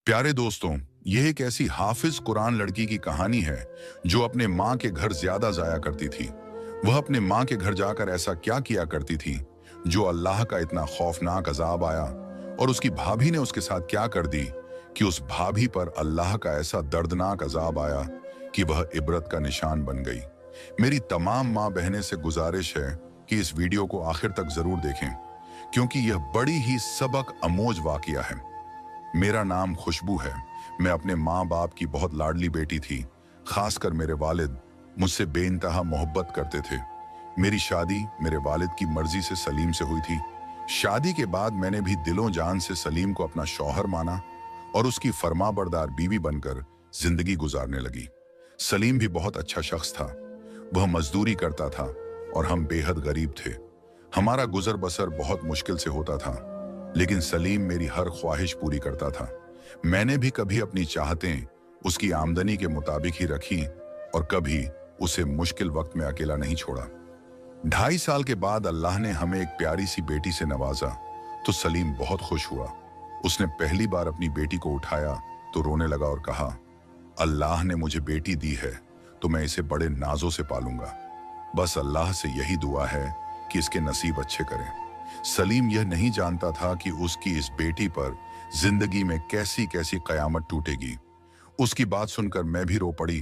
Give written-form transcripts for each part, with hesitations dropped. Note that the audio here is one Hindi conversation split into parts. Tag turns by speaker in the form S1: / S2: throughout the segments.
S1: प्यारे दोस्तों, यह एक ऐसी हाफिज कुरान लड़की की कहानी है जो अपने माँ के घर ज्यादा जाया करती थी। वह अपने माँ के घर जाकर ऐसा क्या किया करती थी जो अल्लाह का इतना खौफनाक अजाब आया, और उसकी भाभी ने उसके साथ क्या कर दी कि उस भाभी पर अल्लाह का ऐसा दर्दनाक अजाब आया कि वह इबरत का निशान बन गई। मेरी तमाम माँ बहनें से गुजारिश है कि इस वीडियो को आखिर तक जरूर देखें, क्योंकि यह बड़ी ही सबक अमोज वाकया है। मेरा नाम खुशबू है। मैं अपने माँ बाप की बहुत लाडली बेटी थी। खासकर मेरे वालिद मुझसे बेइंतहा मोहब्बत करते थे। मेरी शादी मेरे वालिद की मर्जी से सलीम से हुई थी। शादी के बाद मैंने भी दिलों जान से सलीम को अपना शौहर माना और उसकी फरमाबरदार बीवी बनकर जिंदगी गुजारने लगी। सलीम भी बहुत अच्छा शख्स था। वह मजदूरी करता था और हम बेहद गरीब थे। हमारा गुजर बसर बहुत मुश्किल से होता था, लेकिन सलीम मेरी हर ख्वाहिश पूरी करता था। मैंने भी कभी अपनी चाहतें उसकी आमदनी के मुताबिक ही रखी और कभी उसे मुश्किल वक्त में अकेला नहीं छोड़ा। 2.5 साल के बाद अल्लाह ने हमें एक प्यारी सी बेटी से नवाजा तो सलीम बहुत खुश हुआ। उसने पहली बार अपनी बेटी को उठाया तो रोने लगा और कहा, अल्लाह ने मुझे बेटी दी है तो मैं इसे बड़े नाजों से पालूंगा। बस अल्लाह से यही दुआ है कि इसके नसीब अच्छे करें। सलीम यह नहीं जानता था कि उसकी इस बेटी पर जिंदगी में कैसी कैसी कयामत टूटेगी। उसकी बात सुनकर मैं भी रो पड़ी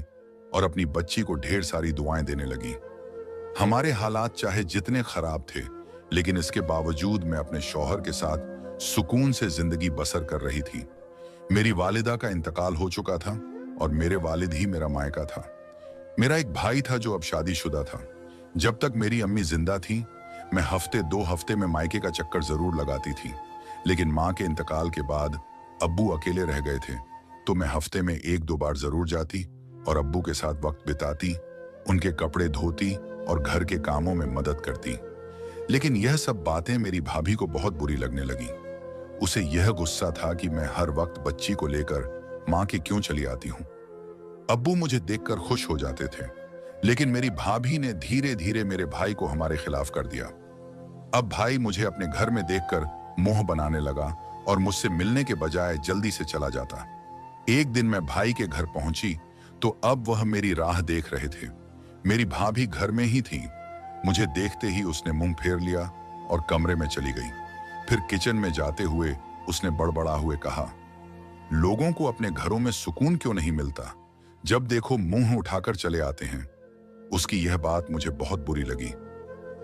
S1: और अपनी बच्ची को ढेर सारी दुआएं देने लगी। हमारे हालात चाहे जितने खराब थे, लेकिन इसके बावजूद मैं अपने शौहर के साथ सुकून से जिंदगी बसर कर रही थी। मेरी वालिदा का इंतकाल हो चुका था और मेरे वालिद ही मेरा मायका था। मेरा एक भाई था जो अब शादीशुदा था। जब तक मेरी अम्मी जिंदा थी, मैं हफ्ते 2 हफ्ते में मायके का चक्कर जरूर लगाती थी, लेकिन माँ के इंतकाल के बाद अब्बू अकेले रह गए थे तो मैं हफ्ते में 1-2 बार जरूर जाती और अब्बू के साथ वक्त बिताती, उनके कपड़े धोती और घर के कामों में मदद करती। लेकिन यह सब बातें मेरी भाभी को बहुत बुरी लगने लगी। उसे यह गुस्सा था कि मैं हर वक्त बच्ची को लेकर माँ के क्यों चली आती हूँ। अब्बू मुझे देखकर खुश हो जाते थे, लेकिन मेरी भाभी ने धीरे धीरे मेरे भाई को हमारे खिलाफ कर दिया। अब भाई मुझे अपने घर में देखकर मोह बनाने लगा और मुझसे मिलने के बजाय जल्दी से चला जाता। एक दिन मैं भाई के घर पहुंची तो अब वह मेरी राह देख रहे थे। मेरी भाभी घर में ही थी। मुझे देखते ही उसने मुंह फेर लिया और कमरे में चली गई। फिर किचन में जाते हुए उसने बड़बड़ा हुए कहा, लोगों को अपने घरों में सुकून क्यों नहीं मिलता, जब देखो मुंह उठाकर चले आते हैं। उसकी यह बात मुझे बहुत बुरी लगी।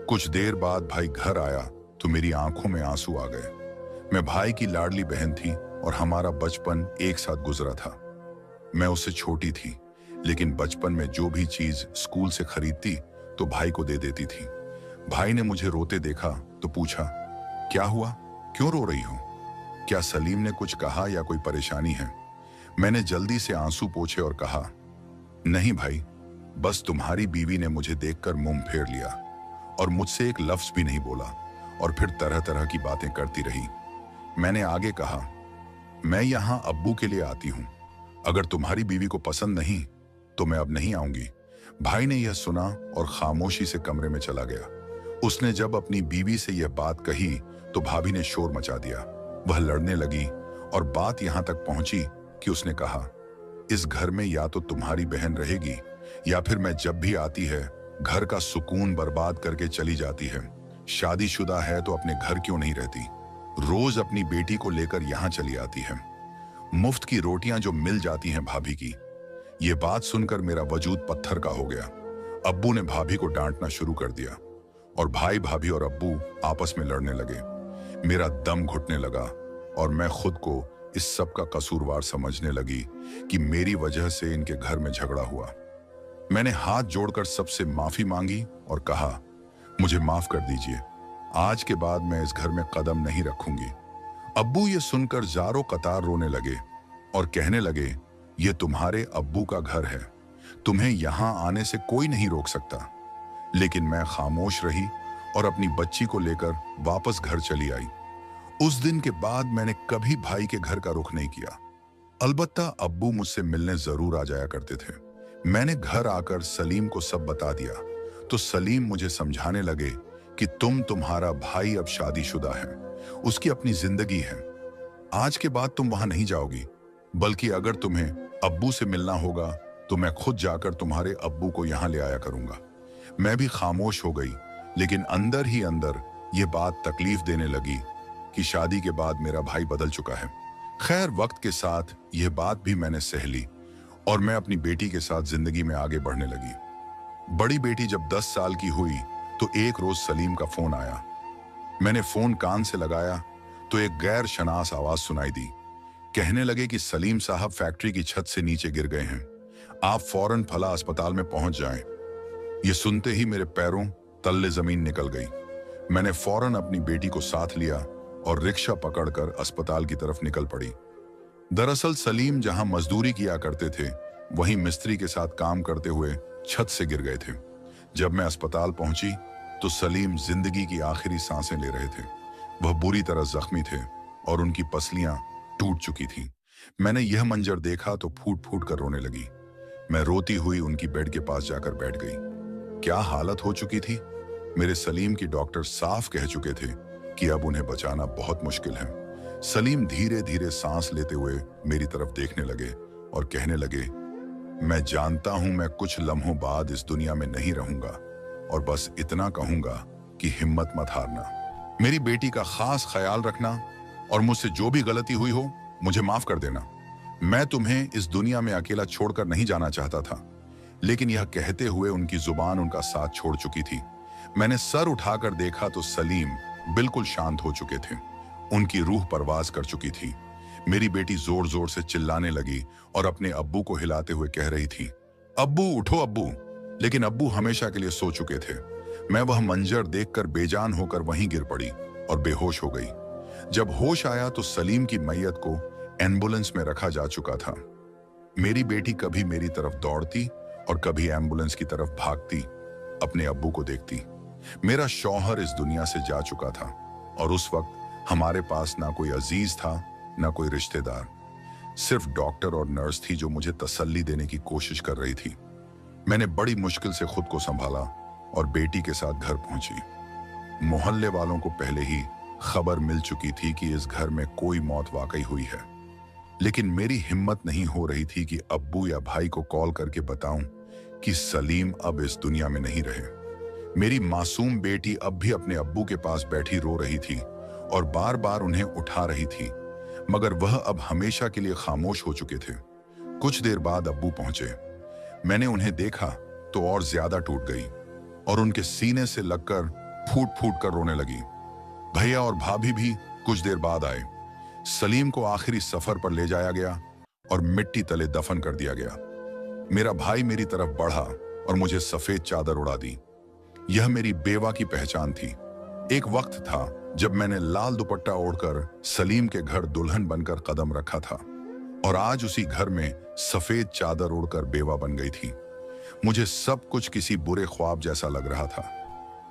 S1: कुछ देर बाद भाई घर आया तो मेरी आंखों में आंसू आ गए। मैं भाई की लाडली बहन थी और हमारा बचपन एक साथ गुजरा था। मैं उससे छोटी थी, लेकिन बचपन में जो भी चीज स्कूल से खरीदती तो भाई को दे देती थी। भाई ने मुझे रोते देखा तो पूछा, क्या हुआ, क्यों रो रही हो? क्या सलीम ने कुछ कहा या कोई परेशानी है? मैंने जल्दी से आंसू पोंछे और कहा, नहीं भाई, बस तुम्हारी बीवी ने मुझे देखकर मुंह फेर लिया और मुझसे एक लफ्ज भी नहीं बोला और फिर तरह तरह की बातें करती रही। मैंने आगे कहा, मैं यहाँ अब्बू के लिए आती हूँ। अगर तुम्हारी बीवी को पसंद नहीं तो मैं अब नहीं आऊंगी। भाई ने यह सुना और खामोशी से कमरे में चला गया। उसने जब अपनी बीवी से यह बात कही तो भाभी ने शोर मचा दिया। वह लड़ने लगी और बात यहाँ तक पहुंची कि उसने कहा, इस घर में या तो तुम्हारी बहन रहेगी या फिर मैं जब भी आती है घर का सुकून बर्बाद करके चली जाती है। शादीशुदा है तो अपने घर क्यों नहीं रहती, रोज अपनी बेटी को लेकर यहाँ चली आती है। मुफ्त की रोटियां जो मिल जाती हैं भाभी की। ये बात सुनकर मेरा वजूद पत्थर का हो गया। अब्बू ने भाभी को डांटना शुरू कर दिया और भाई भाभी और अब्बू आपस में लड़ने लगे। मेरा दम घुटने लगा और मैं खुद को इस सब का कसूरवार समझने लगी कि मेरी वजह से इनके घर में झगड़ा हुआ। मैंने हाथ जोड़कर सबसे माफी मांगी और कहा, मुझे माफ कर दीजिए, आज के बाद मैं इस घर में कदम नहीं रखूंगी। अब्बू ये सुनकर जारो कतार रोने लगे और कहने लगे, ये तुम्हारे अब्बू का घर है, तुम्हें यहां आने से कोई नहीं रोक सकता। लेकिन मैं खामोश रही और अपनी बच्ची को लेकर वापस घर चली आई। उस दिन के बाद मैंने कभी भाई के घर का रुख नहीं किया। अलबत्ता अब्बू मुझसे मिलने जरूर आ जाया करते थे। मैंने घर आकर सलीम को सब बता दिया तो सलीम मुझे समझाने लगे कि तुम्हारा भाई अब शादीशुदा है, उसकी अपनी जिंदगी है। आज के बाद तुम वहां नहीं जाओगी। बल्कि अगर तुम्हें अब्बू से मिलना होगा तो मैं खुद जाकर तुम्हारे अब्बू को यहाँ ले आया करूंगा। मैं भी खामोश हो गई, लेकिन अंदर ही अंदर ये बात तकलीफ देने लगी कि शादी के बाद मेरा भाई बदल चुका है। खैर, वक्त के साथ यह बात भी मैंने सह ली और मैं अपनी बेटी के साथ जिंदगी में आगे बढ़ने लगी। बड़ी बेटी जब 10 साल की हुई तो एक रोज सलीम का फोन आया। मैंने फोन कान से लगाया तो एक गैर शनास आवाज सुनाई दी। कहने लगे कि सलीम साहब फैक्ट्री की छत से नीचे गिर गए हैं, आप फौरन फला अस्पताल में पहुंच जाएं। ये सुनते ही मेरे पैरों तल्ले जमीन निकल गई। मैंने फौरन अपनी बेटी को साथ लिया और रिक्शा पकड़कर अस्पताल की तरफ निकल पड़ी। दरअसल सलीम जहां मजदूरी किया करते थे, वहीं मिस्त्री के साथ काम करते हुए छत से गिर गए थे। जब मैं अस्पताल पहुंची तो सलीम जिंदगी की आखिरी सांसें ले रहे थे। वह बुरी तरह जख्मी थे और उनकी पसलियां टूट चुकी थीं। मैंने यह मंजर देखा तो फूट फूट कर रोने लगी। मैं रोती हुई उनकी बेड के पास जाकर बैठ गई। क्या हालत हो चुकी थी! मेरे सलीम की डॉक्टर साफ कह चुके थे कि अब उन्हें बचाना बहुत मुश्किल है। सलीम धीरे धीरे सांस लेते हुए मेरी तरफ देखने लगे और कहने लगे, मैं जानता हूं मैं कुछ लम्हों बाद इस दुनिया में नहीं रहूंगा और बस इतना कहूंगा कि हिम्मत मत हारना। मेरी बेटी का खास ख्याल रखना और मुझसे जो भी गलती हुई हो मुझे माफ कर देना। मैं तुम्हें इस दुनिया में अकेला छोड़कर नहीं जाना चाहता था। लेकिन यह कहते हुए उनकी जुबान उनका साथ छोड़ चुकी थी। मैंने सर उठाकर देखा तो सलीम बिल्कुल शांत हो चुके थे। उनकी रूह परवाज कर चुकी थी। मेरी बेटी जोर जोर से चिल्लाने लगी और अपने अब्बू को हिलाते हुए कह रही थी, अब्बू उठो अब्बू। लेकिन अब्बू हमेशा के लिए सो चुके थे। मैं वह मंजर देखकर बेजान होकर वहीं गिर पड़ी और बेहोश हो गई। जब होश आया तो सलीम की मैयत को एम्बुलेंस में रखा जा चुका था। मेरी बेटी कभी मेरी तरफ दौड़ती और कभी एम्बुलेंस की तरफ भागती, अपने अब्बू को देखती। मेरा शौहर इस दुनिया से जा चुका था और उस वक्त हमारे पास ना कोई अजीज था, ना कोई रिश्तेदार। सिर्फ डॉक्टर और नर्स थी जो मुझे तसल्ली देने की कोशिश कर रही थी। मैंने बड़ी मुश्किल से खुद को संभाला और बेटी के साथ घर पहुंची। मोहल्ले वालों को पहले ही खबर मिल चुकी थी कि इस घर में कोई मौत वाकई हुई है। लेकिन मेरी हिम्मत नहीं हो रही थी कि अब्बू या भाई को कॉल करके बताऊं कि सलीम अब इस दुनिया में नहीं रहे। मेरी मासूम बेटी अब भी अपने अब्बू के पास बैठी रो रही थी और बार बार उन्हें उठा रही थी, मगर वह अब हमेशा के लिए खामोश हो चुके थे। कुछ देर बाद अब्बू पहुंचे। मैंने उन्हें देखा तो और ज्यादा टूट गई और उनके सीने से लगकर फूट फूट कर रोने लगी। भैया और भाभी भी कुछ देर बाद आए। सलीम को आखिरी सफर पर ले जाया गया और मिट्टी तले दफन कर दिया गया। मेरा भाई मेरी तरफ बढ़ा और मुझे सफेद चादर उड़ा दी। यह मेरी बेवा की पहचान थी। एक वक्त था जब मैंने लाल दुपट्टा ओढ़कर सलीम के घर दुल्हन बनकर कदम रखा था और आज उसी घर में सफेद चादर ओढ़कर बेवा बन गई थी। मुझे सब कुछ किसी बुरे ख्वाब जैसा लग रहा था।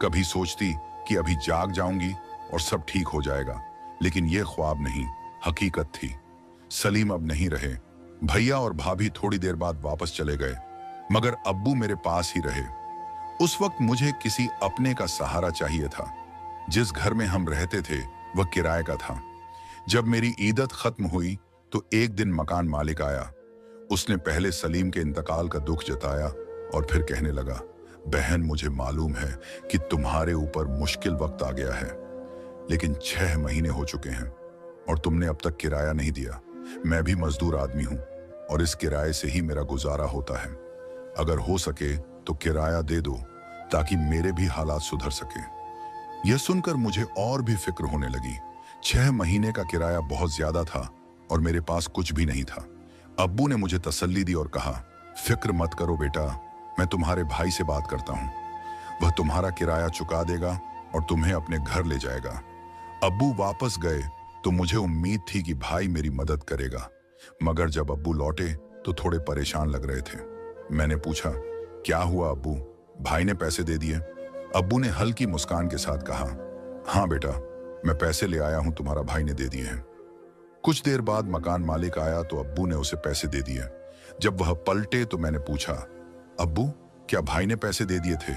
S1: कभी सोचती कि अभी जाग जाऊंगी और सब ठीक हो जाएगा, लेकिन यह ख्वाब नहीं, हकीकत थी। सलीम अब नहीं रहे। भैया और भाभी थोड़ी देर बाद वापस चले गए, मगर अब्बू मेरे पास ही रहे। उस वक्त मुझे किसी अपने का सहारा चाहिए था। जिस घर में हम रहते थे वह किराए का था। जब मेरी ईदत खत्म हुई तो एक दिन मकान मालिक आया। उसने पहले सलीम के इंतकाल का दुख जताया और फिर कहने लगा, बहन मुझे मालूम है कि तुम्हारे ऊपर मुश्किल वक्त आ गया है, लेकिन 6 महीने हो चुके हैं और तुमने अब तक किराया नहीं दिया। मैं भी मजदूर आदमी हूं और इस किराए से ही मेरा गुजारा होता है। अगर हो सके तो किराया दे दो ताकि मेरे भी हालात सुधर सके। यह सुनकर मुझे और भी फिक्र होने लगी। 6 महीने का किराया बहुत ज्यादा था और मेरे पास कुछ भी नहीं था। अब्बू ने मुझे तसल्ली दी और कहा, फिक्र मत करो बेटा, मैं तुम्हारे भाई से बात करता हूँ। वह तुम्हारा किराया चुका देगा और तुम्हें अपने घर ले जाएगा। अब्बू वापस गए तो मुझे उम्मीद थी कि भाई मेरी मदद करेगा, मगर जब अब्बू लौटे तो थोड़े परेशान लग रहे थे। मैंने पूछा, क्या हुआ अब्बू, भाई ने पैसे दे दिए? अब्बू ने हल्की मुस्कान के साथ कहा, हाँ बेटा, मैं पैसे ले आया हूं, तुम्हारा भाई ने दे दिए हैं। कुछ देर बाद मकान मालिक आया तो अब्बू ने उसे पैसे दे दिए। जब वह पलटे तो मैंने पूछा, अब्बू क्या भाई ने पैसे दे दिए थे?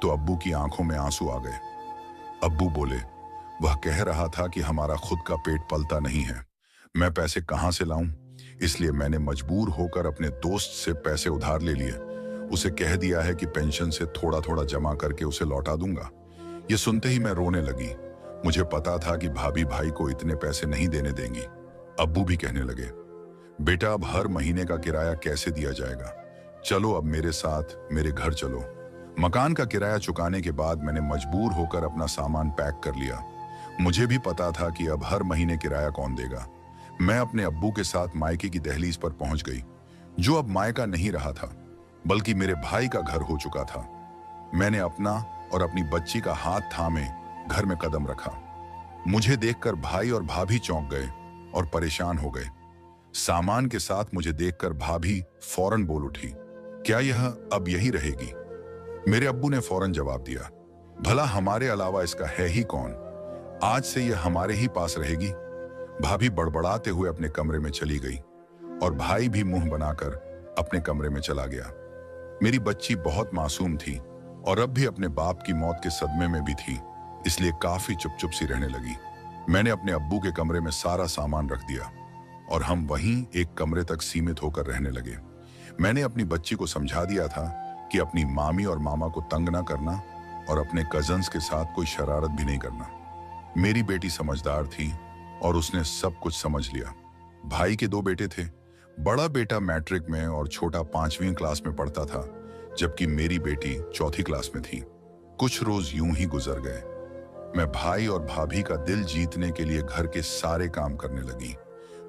S1: तो अब्बू की आंखों में आंसू आ गए। अब्बू बोले, वह कह रहा था कि हमारा खुद का पेट पलता नहीं है, मैं पैसे कहां से लाऊं? इसलिए मैंने मजबूर होकर अपने दोस्त से पैसे उधार ले लिए। उसे कह दिया है कि पेंशन से थोड़ा थोड़ा जमा करके उसे लौटा दूंगा। ये सुनते ही मैं रोने लगी। मुझे पता था कि भाभी भाई को इतने पैसे नहीं देने देंगी। अब्बू भी कहने लगे, बेटा अब हर महीने का किराया कैसे दिया जाएगा? चलो अब मेरे साथ मेरे घर चलो। मकान का किराया चुकाने के बाद मैंने मजबूर होकर अपना सामान पैक कर लिया। मुझे भी पता था कि अब हर महीने किराया कौन देगा। मैं अपने अब्बू के साथ मायके की दहलीज पर पहुंच गई, जो अब मायका नहीं रहा था बल्कि मेरे भाई का घर हो चुका था। मैंने अपना और अपनी बच्ची का हाथ थामे घर में कदम रखा। मुझे देखकर भाई और भाभी चौंक गए और परेशान हो गए। सामान के साथ मुझे देखकर भाभी फौरन बोल उठी, क्या यह अब यही रहेगी? मेरे अब्बू ने फौरन जवाब दिया, भला हमारे अलावा इसका है ही कौन? आज से यह हमारे ही पास रहेगी। भाभी बड़बड़ाते हुए अपने कमरे में चली गई और भाई भी मुंह बनाकर अपने कमरे में चला गया। मेरी बच्ची बहुत मासूम थी और अब भी अपने बाप की मौत के सदमे में भी थी, इसलिए काफी चुप चुप सी रहने लगी। मैंने अपने अब्बू के कमरे में सारा सामान रख दिया और हम वहीं एक कमरे तक सीमित होकर रहने लगे। मैंने अपनी बच्ची को समझा दिया था कि अपनी मामी और मामा को तंग ना करना और अपने कजन्स के साथ कोई शरारत भी नहीं करना। मेरी बेटी समझदार थी और उसने सब कुछ समझ लिया। भाई के 2 बेटे थे। बड़ा बेटा मैट्रिक में और छोटा 5वीं क्लास में पढ़ता था, जबकि मेरी बेटी 4थी क्लास में थी। कुछ रोज यूं ही गुजर गए। मैं भाई और भाभी का दिल जीतने के लिए घर के सारे काम करने लगी।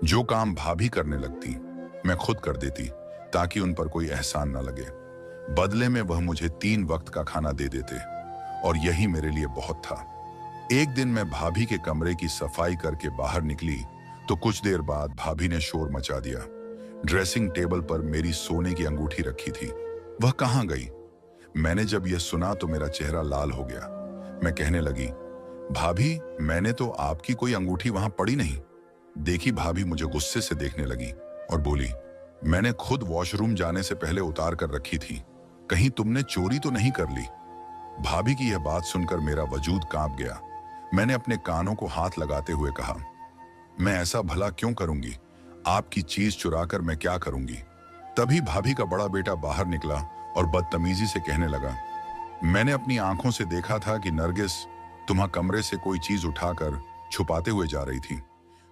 S1: जो काम भाभी करने लगती मैं खुद कर देती, ताकि उन पर कोई एहसान ना लगे। बदले में वह मुझे 3 वक्त का खाना दे देते और यही मेरे लिए बहुत था। एक दिन मैं भाभी के कमरे की सफाई करके बाहर निकली तो कुछ देर बाद भाभी ने शोर मचा दिया। ड्रेसिंग टेबल पर मेरी सोने की अंगूठी रखी थी, वह कहाँ गई? मैंने जब यह सुना तो मेरा चेहरा लाल हो गया। मैं कहने लगी, भाभी मैंने तो आपकी कोई अंगूठी वहां पड़ी नहीं। देखी भाभी मुझे गुस्से से देखने लगी और बोली, मैंने खुद वॉशरूम जाने से पहले उतार कर रखी थी, कहीं तुमने चोरी तो नहीं कर ली? भाभी की यह बात सुनकर मेरा वजूद कांप गया। मैंने अपने कानों को हाथ लगाते हुए कहा, मैं ऐसा भला क्यों करूंगी? आपकी चीज चुराकर मैं क्या करूंगी? तभी भाभी का बड़ा बेटा बाहर निकला और बदतमीजी से कहने लगा, मैंने अपनी आंखों से देखा था कि नरगिस तुम्हारे कमरे से कोई चीज उठाकर छुपाते हुए जा रही थी।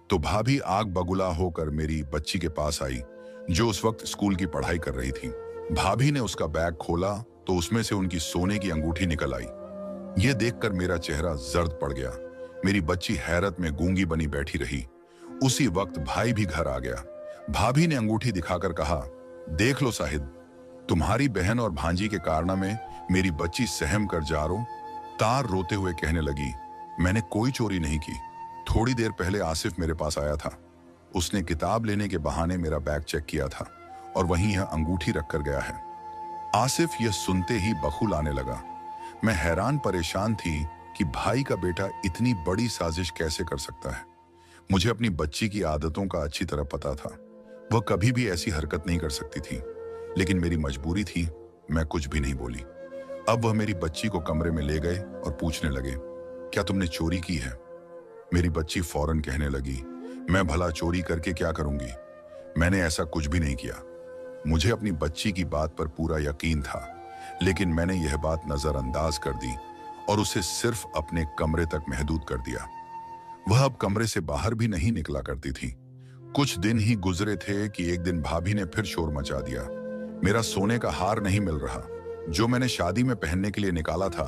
S1: तो भाभी आग बगुला होकर मेरी बच्ची के पास आई, जो उस वक्त स्कूल की पढ़ाई कर रही थी। भाभी ने उसका बैग खोला तो उसमें से उनकी सोने की अंगूठी निकल आई। यह देखकर मेरा चेहरा जर्द पड़ गया। मेरी बच्ची हैरत में गूंगी बनी बैठी रही। उसी वक्त भाई भी घर आ गया। भाभी ने अंगूठी दिखाकर कहा, देख लो साहिद, तुम्हारी बहन और भांजी के कारनामे मेरी बच्ची सहम कर जा रो। तार रोते हुए कहने लगी, मैंने कोई चोरी नहीं की। थोड़ी देर पहले आसिफ मेरे पास आया था। उसने किताब लेने के बहाने मेरा बैग चेक किया था और वहीं यह अंगूठी रखकर गया है। आसिफ यह सुनते ही बखूल आने लगा। मैं हैरान परेशान थी कि भाई का बेटा इतनी बड़ी साजिश कैसे कर सकता है। मुझे अपनी बच्ची की आदतों का अच्छी तरह पता था। वह कभी भी ऐसी हरकत नहीं कर सकती थी, लेकिन मेरी मजबूरी थी, मैं कुछ भी नहीं बोली। अब वह मेरी बच्ची को कमरे में ले गए और पूछने लगे, क्या तुमने चोरी की है? मेरी बच्ची फौरन कहने लगी, मैं भला चोरी करके क्या करूंगी? मैंने ऐसा कुछ भी नहीं किया। मुझे अपनी बच्ची की बात पर पूरा यकीन था, लेकिन मैंने यह बात नजरअंदाज कर दी और उसे सिर्फ अपने कमरे तक महदूद कर दिया। वह अब कमरे से बाहर भी नहीं निकला करती थी। कुछ दिन ही गुजरे थे कि एक दिन भाभी ने फिर शोर मचा दिया। मेरा सोने का हार नहीं मिल रहा, जो मैंने शादी में पहनने के लिए निकाला था।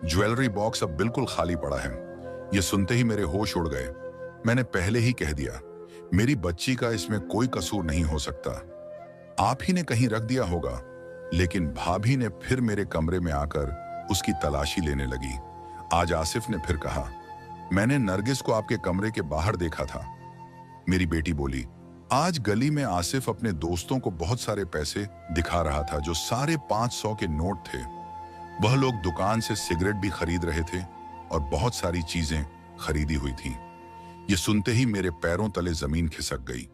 S1: ज्वेलरी बॉक्स अब बिल्कुल खाली पड़ा है। यह सुनते ही मेरे होश उड़ गए। मैंने पहले ही कह दिया, मेरी बच्ची का इसमें कोई कसूर नहीं हो सकता, आप ही ने कहीं रख दिया होगा। लेकिन भाभी ने फिर मेरे कमरे में आकर उसकी तलाशी लेने लगी। आज आसिफ ने फिर कहा, मैंने नरगिस को आपके कमरे के बाहर देखा था। मेरी बेटी बोली, आज गली में आसिफ अपने दोस्तों को बहुत सारे पैसे दिखा रहा था, जो सारे 500 के नोट थे। वह लोग दुकान से सिगरेट भी खरीद रहे थे और बहुत सारी चीजें खरीदी हुई थी। ये सुनते ही मेरे पैरों तले जमीन खिसक गई।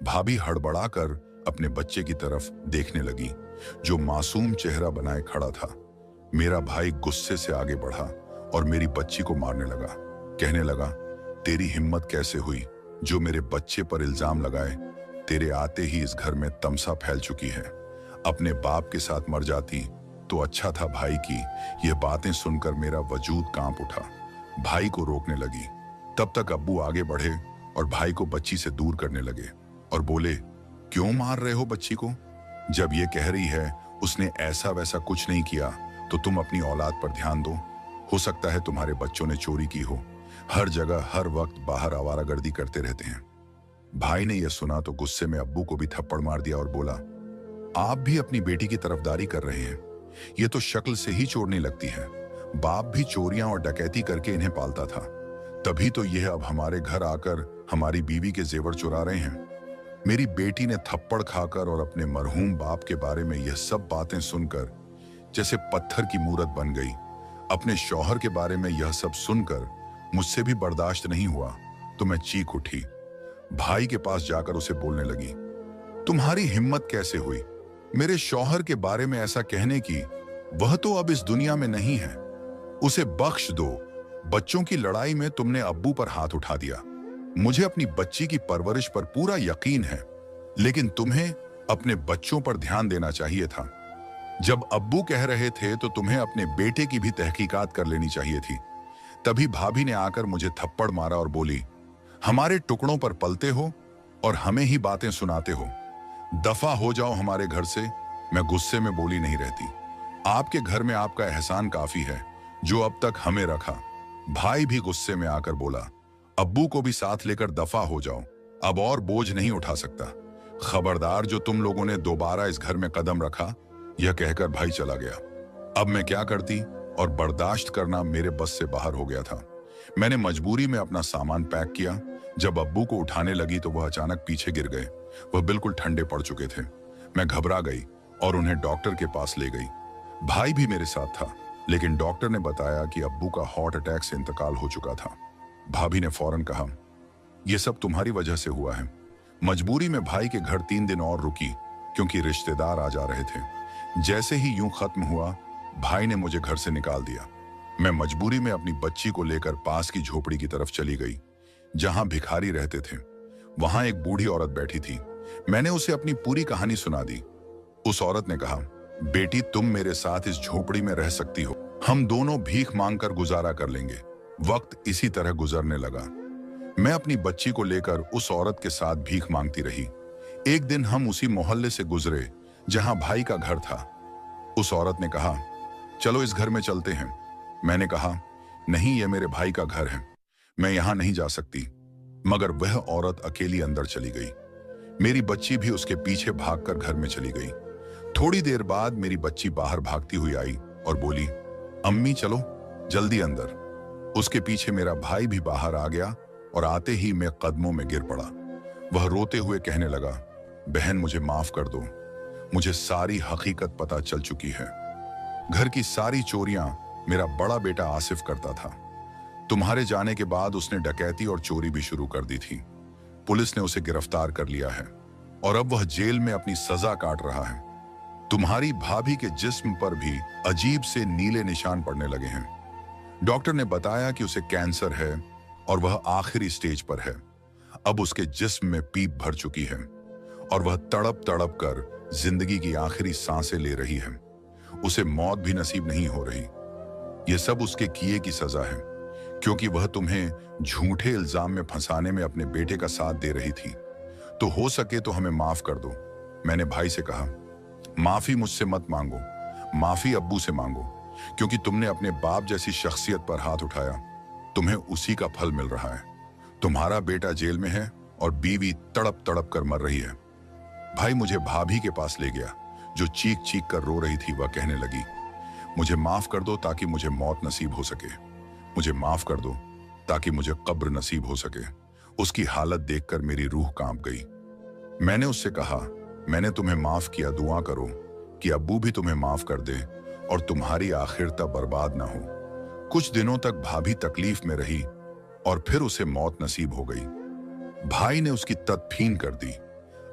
S1: भाभी हड़बड़ाकर अपने बच्चे की तरफ देखने लगी, जो मासूम चेहरा बनाए खड़ा था। मेरा भाई गुस्से से आगे बढ़ा और मेरी बच्ची को मारने लगा। कहने लगा, तेरी हिम्मत कैसे हुई जो मेरे बच्चे पर इल्जाम लगाए? तेरे आते ही इस घर में तमसा फैल चुकी है। अपने बाप के साथ मर जाती तो अच्छा था भाई की। यह बातें सुनकर मेरा वजूद कांप उठा। भाई को रोकने लगी। तब तक अब्बू आगे बढ़े और भाई को बच्ची से दूर करने लगे और बोले, क्यों मार रहे हो बच्ची को? जब ये कह रही है उसने ऐसा वैसा कुछ नहीं किया तो तुम अपनी औलाद पर ध्यान दो। हो सकता है तुम्हारे बच्चों ने चोरी की हो। हर जगह हर वक्त बाहर आवारागर्दी करते रहते हैं। भाई ने यह सुना तो गुस्से में अब्बू को भी थप्पड़ मार दिया और बोला, आप भी अपनी बेटी की तरफदारी कर रहे हैं। ये तो शक्ल से ही चोर नहीं लगती है। बाप भी चोरियां और डकैती करके इन्हें पालता था, तभी तो यह अब हमारे घर आकर हमारी बीवी के जेवर चुरा रहे हैं। मेरी बेटी ने थप्पड़ खाकर और अपने मरहूम बाप के बारे में यह सब बातें सुनकर जैसे पत्थर की मूरत बन गई। अपने शौहर के बारे में यह सब सुनकर मुझसे भी बर्दाश्त नहीं हुआ तो मैं चीख उठी। भाई के पास जाकर उसे बोलने लगी, तुम्हारी हिम्मत कैसे हुई मेरे शौहर के बारे में ऐसा कहने की? वह तो अब इस दुनिया में नहीं है, उसे बख्श दो। बच्चों की लड़ाई में तुमने अब्बू पर हाथ उठा दिया। मुझे अपनी बच्ची की परवरिश पर पूरा यकीन है, लेकिन तुम्हें अपने बच्चों पर ध्यान देना चाहिए था। जब अब्बू कह रहे थे तो तुम्हें अपने बेटे की भी तहकीकात कर लेनी चाहिए थी। तभी भाभी ने आकर मुझे थप्पड़ मारा और बोली, हमारे टुकड़ों पर पलते हो और हमें ही बातें सुनाते हो। दफा हो जाओ हमारे घर से। मैं गुस्से में बोली नहीं रहती। आपके घर में आपका एहसान काफी है जो अब तक हमें रखा। भाई भी गुस्से में आकर बोला, अब्बू को भी साथ लेकर दफा हो जाओ, अब और बोझ नहीं उठा सकता। खबरदार जो तुम लोगों ने दोबारा इस घर में कदम रखा। यह कहकर भाई चला गया। अब मैं क्या करती और बर्दाश्त करना मेरे बस से बाहर हो गया था। मैंने मजबूरी में अपना सामान पैक किया। जब अब्बू को उठाने लगी तो वह अचानक पीछे गिर गए। वह बिल्कुल ठंडे पड़ चुके थे। मैं घबरा गई और उन्हें डॉक्टर के पास ले गई। भाई भी मेरे साथ था, लेकिन डॉक्टर ने बताया कि अब्बू का हार्ट अटैक से इंतकाल हो चुका था। भाभी ने फौरन कहा, यह सब तुम्हारी वजह से हुआ है। मजबूरी में भाई के घर 3 दिन और रुकी क्योंकि रिश्तेदार आ जा रहे थे। जैसे ही यूं खत्म हुआ, भाई ने मुझे घर से निकाल दिया। मैं मजबूरी में अपनी बच्ची को लेकर पास की झोपड़ी की तरफ चली गई जहां भिखारी रहते थे। वहां एक बूढ़ी औरत बैठी थी। मैंने उसे अपनी पूरी कहानी सुना दी। उस औरत ने कहा, बेटी तुम मेरे साथ इस झोपड़ी में रह सकती हो। हम दोनों भीख मांगकर गुजारा कर लेंगे। वक्त इसी तरह गुजरने लगा। मैं अपनी बच्ची को लेकर उस औरत के साथ भीख मांगती रही। एक दिन हम उसी मोहल्ले से गुजरे जहां भाई का घर था। उस औरत ने कहा, चलो इस घर में चलते हैं। मैंने कहा, नहीं, यह मेरे भाई का घर है, मैं यहां नहीं जा सकती। मगर वह औरत अकेली अंदर चली गई। मेरी बच्ची भी उसके पीछे भागकर घर में चली गई। थोड़ी देर बाद मेरी बच्ची बाहर भागती हुई आई और बोली, अम्मी चलो जल्दी अंदर। उसके पीछे मेरा भाई भी बाहर आ गया और आते ही मैं कदमों में गिर पड़ा। वह रोते हुए कहने लगा, बहन मुझे माफ कर दो, मुझे सारी हकीकत पता चल चुकी है। घर की सारी चोरियां मेरा बड़ा बेटा आसिफ करता था। तुम्हारे जाने के बाद उसने डकैती और चोरी भी शुरू कर दी थी। पुलिस ने उसे गिरफ्तार कर लिया है और अब वह जेल में अपनी सजा काट रहा है। तुम्हारी भाभी के जिस्म पर भी अजीब से नीले निशान पड़ने लगे हैं। डॉक्टर ने बताया कि उसे कैंसर है और वह आखिरी स्टेज पर है। अब उसके जिस्म में पीप भर चुकी है और वह तड़प तड़प कर जिंदगी की आखिरी सांसें ले रही है। उसे मौत भी नसीब नहीं हो रही। यह सब उसके किए की सजा है, क्योंकि वह तुम्हें झूठे इल्जाम में फंसाने में अपने बेटे का साथ दे रही थी। तो हो सके तो हमें माफ कर दो। मैंने भाई से कहा, माफी मुझसे मत मांगो, माफी अब्बू से मांगो, क्योंकि तुमने अपने बाप जैसी शख्सियत पर हाथ उठाया। तुम्हें उसी का फल मिल रहा है। तुम्हारा बेटा जेल में है और बीवी तड़प तड़प कर मर रही है। भाई मुझे भाभी के पास ले गया, जो चीख चीख कर रो रही थी। वह कहने लगी, मुझे माफ कर दो ताकि मुझे मौत नसीब हो सके। मुझे माफ कर दो ताकि मुझे कब्र नसीब हो सके। उसकी हालत देखकर मेरी रूह कांप गई। मैंने उससे कहा, मैंने तुम्हें माफ किया, दुआ करो कि अब्बू भी तुम्हें माफ कर दे और तुम्हारी आखिरता बर्बाद ना हो। कुछ दिनों तक भाभी तकलीफ में रही और फिर उसे मौत नसीब हो गई। भाई ने उसकी तदफीन कर दी।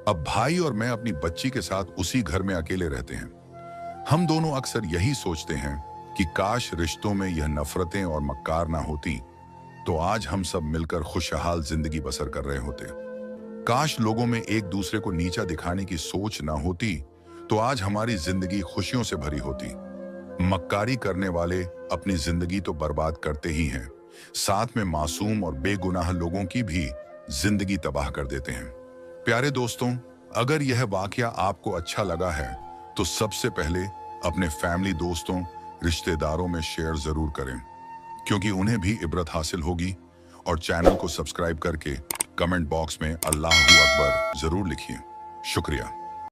S1: अब भाई और मैं अपनी बच्ची के साथ उसी घर में अकेले रहते हैं। हम दोनों अक्सर यही सोचते हैं कि काश रिश्तों में यह नफरतें और मक्कार ना होती, तो आज हम सब मिलकर खुशहाल जिंदगी बसर कर रहे होते। काश लोगों में एक दूसरे को नीचा दिखाने की सोच ना होती तो आज हमारी जिंदगी खुशियों से भरी होती। मक्कारी करने वाले अपनी जिंदगी तो बर्बाद करते ही हैं, साथ में मासूम और बेगुनाह लोगों की भी जिंदगी तबाह कर देते हैं। प्यारे दोस्तों, अगर यह वाकया आपको अच्छा लगा है तो सबसे पहले अपने फैमिली, दोस्तों, रिश्तेदारों में शेयर जरूर करें, क्योंकि उन्हें भी इबरत हासिल होगी। और चैनल को सब्सक्राइब करके कमेंट बॉक्स में अल्लाहू अकबर जरूर लिखिए। शुक्रिया।